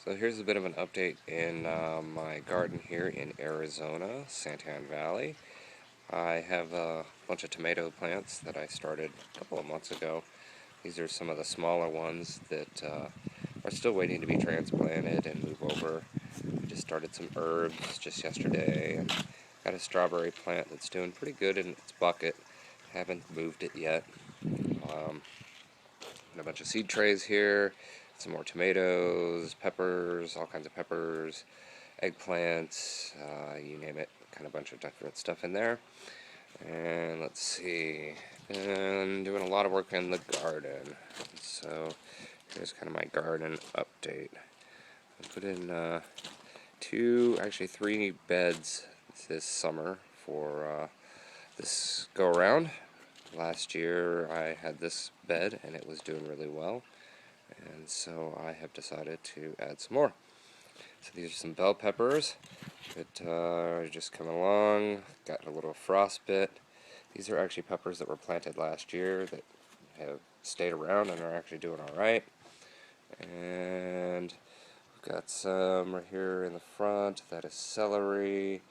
So here's a bit of an update in my garden here in Arizona, Santan Valley. I have a bunch of tomato plants that I started a couple of months ago. These are some of the smaller ones that are still waiting to be transplanted and move over. I just started some herbs just yesterday and got a strawberry plant that's doing pretty good in its bucket. Haven't moved it yet. And a bunch of seed trays here, some more tomatoes, peppers, all kinds of peppers, eggplants, you name it, kind of bunch of different stuff in there. And let's see, been doing a lot of work in the garden. So here's kind of my garden update. I put in three beds this summer for this go around. Last year I had this bed and it was doing really well, and so I have decided to add some more. So these are some bell peppers that are just coming along, got a little frost bit. These are actually peppers that were planted last year that have stayed around and are actually doing alright. And we've got some right here in the front, that is celery.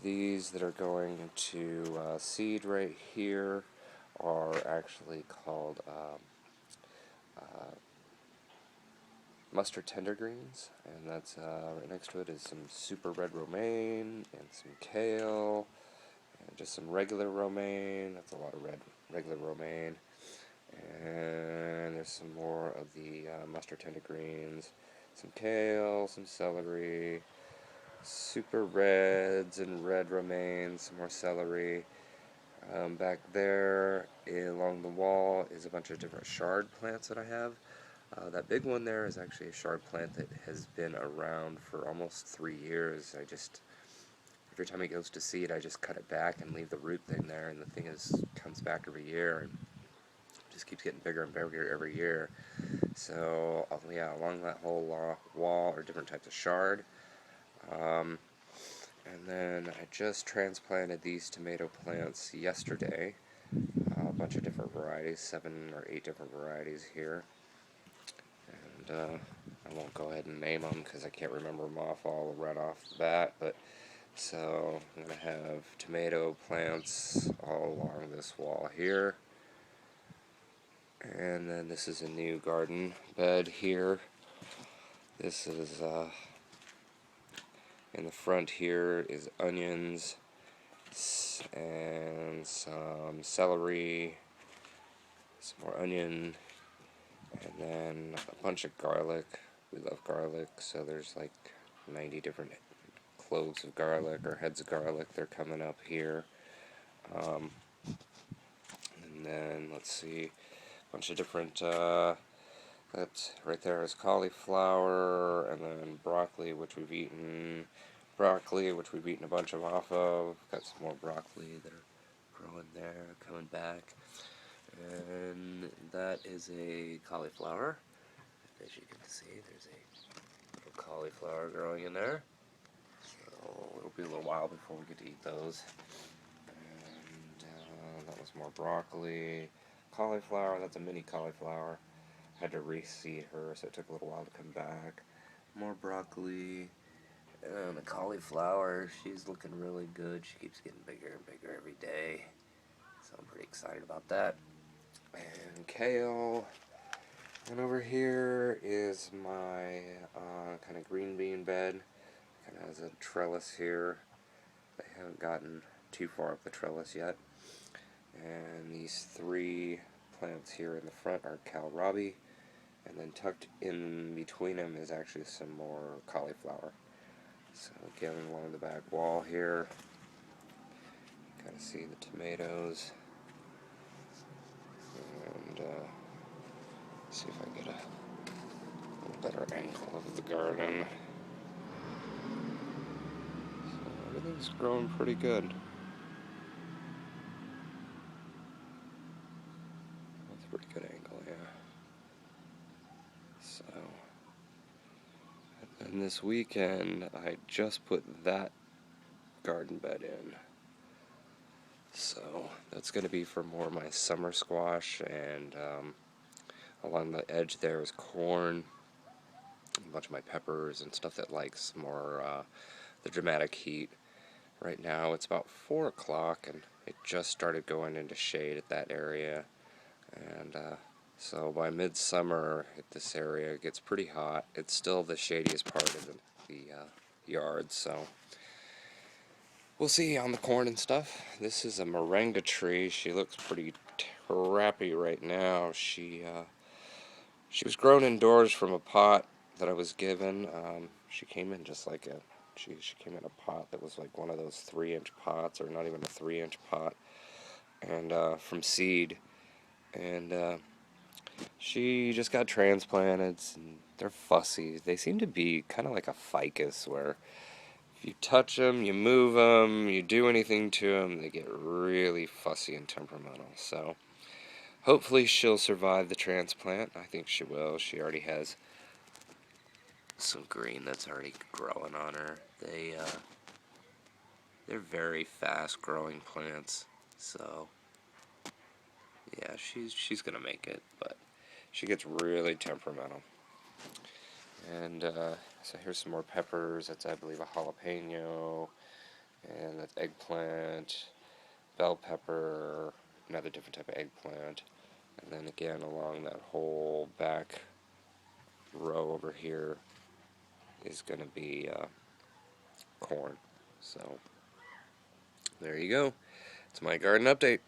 These that are going into seed right here are actually called mustard tender greens, and that's right next to it is some super red romaine and some kale and just some regular romaine. That's a lot of regular romaine. And there's some more of the mustard tender greens, some kale, some celery, super reds and red romaine, some more celery. Back there along the wall is a bunch of different chard plants that I have. That big one there is actually a chard plant that has been around for almost 3 years. Every time it goes to seed, I just cut it back and leave the root thing there, and the thing comes back every year and just keeps getting bigger and bigger every year. So yeah, along that whole wall are different types of chard. And then I just transplanted these tomato plants yesterday. A bunch of different varieties, 7 or 8 different varieties here. And I won't go ahead and name them because I can't remember them all right off the bat. But so I'm going to have tomato plants all along this wall here. And then this is a new garden bed here. This is in the front here is onions and some celery, some more onion, and then a bunch of garlic. We love garlic, so there's like 90 different cloves of garlic or heads of garlic. They're coming up here. And then let's see, a bunch of different. That right there is cauliflower, and then broccoli, which we've eaten. Broccoli, which we've eaten a bunch of off of. Got some more broccoli that are growing there, coming back. And that is a cauliflower. As you can see, there's a little cauliflower growing in there. So it'll be a little while before we get to eat those. And that was more broccoli. Cauliflower, that's a mini cauliflower. Had to reseed her, so it took a little while to come back. More broccoli. And the cauliflower, she's looking really good. She keeps getting bigger and bigger every day. So I'm pretty excited about that. And kale. And over here is my kind of green bean bed. Kind of has a trellis here. I haven't gotten too far up the trellis yet. And these 3 plants here in the front are kohlrabi. And then tucked in between them is actually some more cauliflower. So again, along the back wall here, kind of see the tomatoes. And see if I get a little better angle of the garden. So everything's growing pretty good. That's a pretty good angle, yeah. So, and this weekend I just put that garden bed in. So that's going to be for more of my summer squash, and along the edge there is corn. a bunch of my peppers and stuff that likes more the dramatic heat. Right now it's about 4 o'clock and it just started going into shade at that area, and so by midsummer this area gets pretty hot. It's still the shadiest part of the yard, so we'll see on the corn and stuff. This is a moringa tree. She looks pretty crappy right now. She was grown indoors from a pot that I was given. She came in just like she came in a pot that was like one of those 3-inch pots, or not even a 3-inch pot, and from seed. And she just got transplanted, and they're fussy. They seem to be kind of like a ficus, where if you touch them, you move them, you do anything to them, they get really fussy and temperamental. So hopefully she'll survive the transplant. I think she will. She already has some green that's already growing on her. They're very fast growing plants, so yeah, she's gonna make it, but she gets really temperamental. And so here's some more peppers. That's, I believe, a jalapeno, and that's eggplant, bell pepper, another different type of eggplant, and then again along that whole back row over here is going to be corn. So there you go. It's my garden update.